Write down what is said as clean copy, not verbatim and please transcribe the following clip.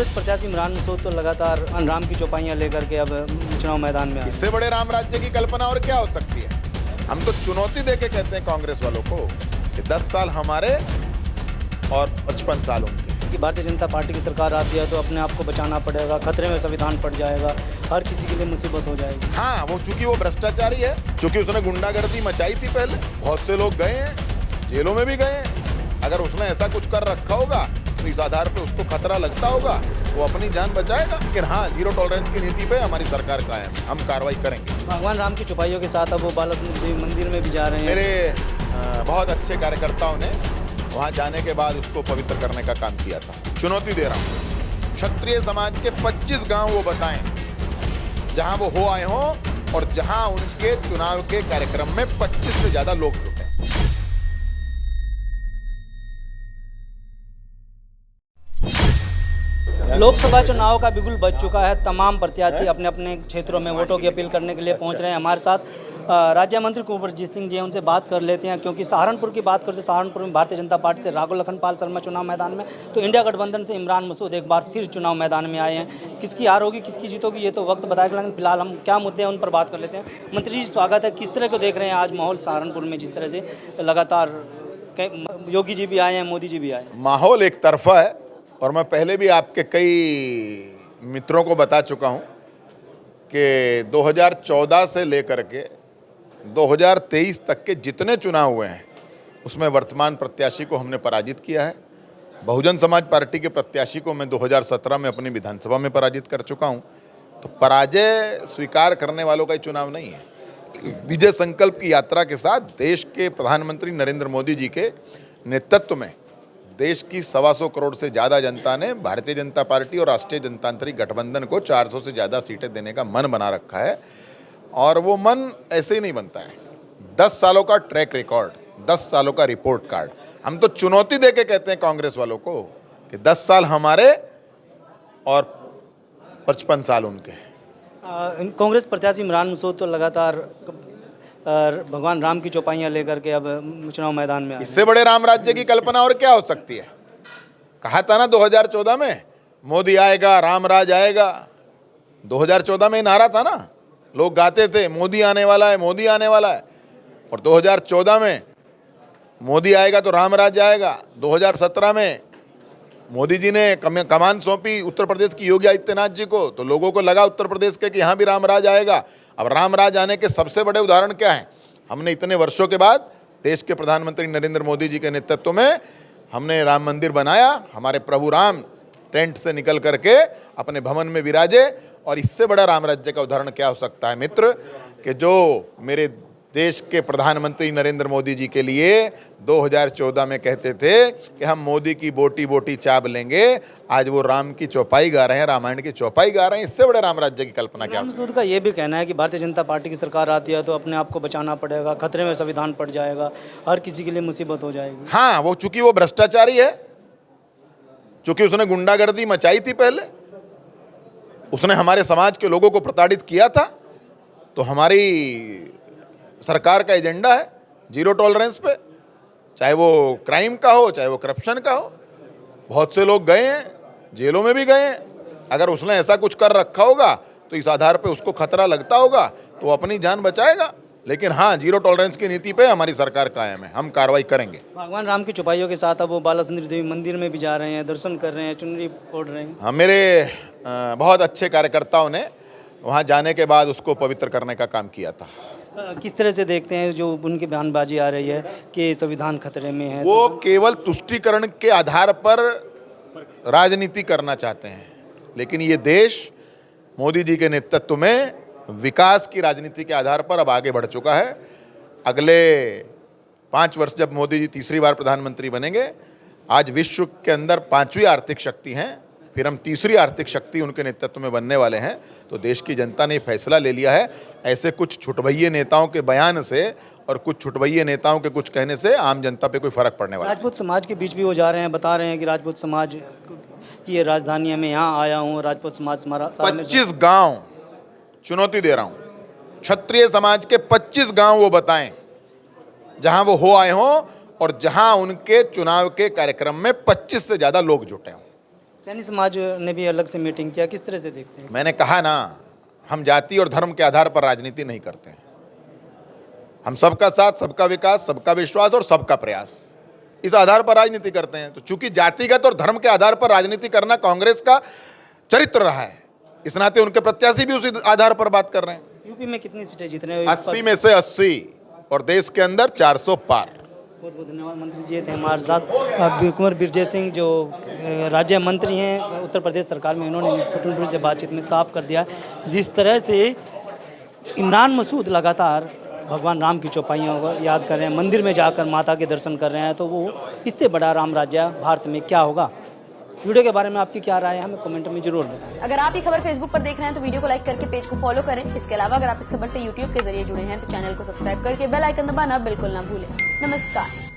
कांग्रेस प्रत्याशी इमरान मसूद तो लगातार राम की चौपाइयां लेकर के अब चुनाव मैदान में आए। इससे बड़े राम राज्य की कल्पना और क्या हो सकती है। हम तो चुनौती देके कहते हैं कांग्रेस वालों को कि 10 साल हमारे और 55 साल उनके। कि भारतीय जनता पार्टी की सरकार आती है तो अपने आप को बचाना पड़ेगा, खतरे में संविधान पड़ जाएगा, हर किसी के लिए मुसीबत हो जाएगी। हाँ, वो चूंकि वो भ्रष्टाचारी है, चूंकि उसने गुंडागर्दी मचाई थी पहले, बहुत से लोग गए हैं, जेलों में भी गए हैं। अगर उसने ऐसा कुछ कर रखा होगा तो इस आधार पे उसको खतरा लगता होगा, वो अपनी जान बचाएगा। लेकिन हाँ, जीरो टॉलरेंस की नीति पे हमारी सरकार कायम है, हम कार्रवाई करेंगे। भगवान राम की चौपाइयों के साथ अब वो बालासुंदर देवी मंदिर में भी जा रहे हैं। मेरे बहुत अच्छे कार्यकर्ताओं ने वहाँ जाने के बाद उसको पवित्र करने का काम किया था। चुनौती दे रहा हूँ, क्षत्रिय समाज के 25 गांव वो बताएं जहां वो हो आए हों और जहां उनके चुनाव के कार्यक्रम में 25 से ज्यादा लोग जुटे। लोकसभा चुनाव का बिगुल बज चुका है। तमाम प्रत्याशी अपने अपने क्षेत्रों में वोटों की अपील करने के लिए पहुंच रहे हैं। हमारे साथ राज्य मंत्री कुंवरजीत सिंह जी हैं, उनसे बात कर लेते हैं। क्योंकि सहारनपुर की बात करते हैं, सहारनपुर में भारतीय जनता पार्टी से राघव लखनपाल शर्मा चुनाव मैदान में, तो इंडिया गठबंधन से इमरान मसूद एक बार फिर चुनाव मैदान में आए हैं। किसकी हार होगी, किसकी जीत होगी, ये तो वक्त बताएगा। लेकिन फिलहाल हम क्या मुद्दे हैं उन पर बात कर लेते हैं। मंत्री जी, स्वागत है। किस तरह को देख रहे हैं आज माहौल सहारनपुर में, जिस तरह से लगातार योगी जी भी आए हैं, मोदी जी भी आए हैं? माहौल एक तरफा है और मैं पहले भी आपके कई मित्रों को बता चुका हूं कि 2014 से लेकर के 2023 तक के जितने चुनाव हुए हैं उसमें वर्तमान प्रत्याशी को हमने पराजित किया है। बहुजन समाज पार्टी के प्रत्याशी को मैं 2017 में अपनी विधानसभा में पराजित कर चुका हूं। तो पराजय स्वीकार करने वालों का ही चुनाव नहीं है। विजय संकल्प की यात्रा के साथ देश के प्रधानमंत्री नरेंद्र मोदी जी के नेतृत्व में देश की 125 करोड़ से ज़्यादा जनता ने भारतीय जनता पार्टी और राष्ट्रीय जनतांत्रिक गठबंधन को 400 से ज़्यादा सीटें देने का मन बना रखा है। और वो मन ऐसे ही नहीं बनता है। 10 सालों का ट्रैक रिकॉर्ड, 10 सालों का रिपोर्ट कार्ड। हम तो चुनौती देके कहते हैं कांग्रेस वालों को कि 10 साल हमारे और 55 साल उनके। कांग्रेस प्रत्याशी इमरान मसूद तो लगातार भगवान राम की चौपाइयां लेकर के अब चुनाव मैदान में आए। इससे बड़े राम राज्य की कल्पना और क्या हो सकती है। कहा था ना 2014 में मोदी आएगा, राम राज आएगा। 2014 में नारा था ना, लोग गाते थे मोदी आने वाला है, मोदी आने वाला है। और 2014 में मोदी आएगा तो राम राज आएगा। 2017 में मोदी जी ने कमान सौंपी उत्तर प्रदेश की योगी आदित्यनाथ जी को, तो लोगों को लगा उत्तर प्रदेश के कि यहाँ भी राम राज आएगा। अब राम राज आने के सबसे बड़े उदाहरण क्या हैं? हमने इतने वर्षों के बाद देश के प्रधानमंत्री नरेंद्र मोदी जी के नेतृत्व में हमने राम मंदिर बनाया। हमारे प्रभु राम टेंट से निकल करके अपने भवन में विराजे। और इससे बड़ा राम राज्य का उदाहरण क्या हो सकता है मित्र, कि जो मेरे देश के प्रधानमंत्री नरेंद्र मोदी जी के लिए 2014 में कहते थे कि हम मोदी की बोटी बोटी चाप लेंगे, आज वो राम की चौपाई गा रहे हैं, रामायण की चौपाई गा रहे हैं। इससे बड़े राम राज्य की कल्पना क्या? मसूद का ये भी कहना है कि भारतीय जनता पार्टी की सरकार आती है तो अपने आप को बचाना पड़ेगा, खतरे में संविधान पड़ जाएगा, हर किसी के लिए मुसीबत हो जाएगी। हाँ, वो चूंकि वो भ्रष्टाचारी है, चूंकि उसने गुंडागर्दी मचाई थी पहले, उसने हमारे समाज के लोगों को प्रताड़ित किया था। तो हमारी सरकार का एजेंडा है जीरो टॉलरेंस पे, चाहे वो क्राइम का हो, चाहे वो करप्शन का हो। बहुत से लोग गए हैं, जेलों में भी गए हैं। अगर उसने ऐसा कुछ कर रखा होगा तो इस आधार पे उसको खतरा लगता होगा, तो वो अपनी जान बचाएगा। लेकिन हाँ, जीरो टॉलरेंस की नीति पे हमारी सरकार कायम है, हम कार्रवाई करेंगे। भगवान राम की चौपाइयों के साथ अब वो बालासुंदर देवी मंदिर में भी जा रहे हैं, दर्शन कर रहे हैं, चुनरी ओढ़ रहे हैं। हाँ, मेरे बहुत अच्छे कार्यकर्ताओं ने वहाँ जाने के बाद उसको पवित्र करने का काम किया था। किस तरह से देखते हैं जो उनकी बयानबाजी आ रही है कि संविधान खतरे में है? वो केवल तुष्टीकरण के आधार पर राजनीति करना चाहते हैं। लेकिन ये देश मोदी जी के नेतृत्व में विकास की राजनीति के आधार पर अब आगे बढ़ चुका है। अगले 5 वर्ष जब मोदी जी तीसरी बार प्रधानमंत्री बनेंगे, आज विश्व के अंदर 5वीं आर्थिक शक्ति हैं, फिर हम तीसरी आर्थिक शक्ति उनके नेतृत्व में बनने वाले हैं। तो देश की जनता ने फैसला ले लिया है। ऐसे कुछ छुटभइये नेताओं के बयान से और कुछ छुटभइये नेताओं के कुछ कहने से आम जनता पे कोई फर्क पड़ने वाला है? राजपूत समाज के बीच भी वो जा रहे हैं, बता रहे हैं कि राजपूत समाज की ये राजधानी है, मैं यहाँ आया हूँ, राजपूत समाज हमारा 25 गांव, चुनौती दे रहा हूँ, क्षत्रिय समाज के 25 गांव वो बताएं जहां वो हो आए हों और जहां उनके चुनाव के कार्यक्रम में 25 से ज़्यादा लोग जुटे हों। सैनी समाज ने भी अलग से मीटिंग किया, किस तरह से देखते हैं? मैंने कहा ना, हम जाति और धर्म के आधार पर राजनीति नहीं करते हैं। हम सबका साथ, सबका विकास, सबका विश्वास और सबका प्रयास, इस आधार पर राजनीति करते हैं। तो चूंकि जातिगत और धर्म के आधार पर राजनीति करना कांग्रेस का चरित्र रहा है, इस नाते उनके प्रत्याशी भी उसी आधार पर बात कर रहे हैं। यूपी में कितनी सीटें जीत रहे हैं? 80 में से 80 और देश के अंदर 400 पार। बहुत बहुत धन्यवाद मंत्री जी थे हमारे साथ। कुंवर बिरजेश सिंह जो राज्य मंत्री हैं उत्तर प्रदेश सरकार में, इन्होंने न्यूज़ से बातचीत में साफ कर दिया जिस तरह से इमरान मसूद लगातार भगवान राम की चौपाइयों को याद कर रहे हैं, मंदिर में जाकर माता के दर्शन कर रहे हैं, तो वो इससे बड़ा राम राज्य भारत में क्या होगा? वीडियो के बारे में आपकी क्या राय है, हमें कमेंट में जरूर बताएं। अगर आप ये खबर फेसबुक पर देख रहे हैं तो वीडियो को लाइक करके पेज को फॉलो करें। इसके अलावा अगर आप इस खबर से यूट्यूब के जरिए जुड़े हैं तो चैनल को सब्सक्राइब करके बेल आइकन दबाना बिल्कुल ना भूलें। नमस्कार।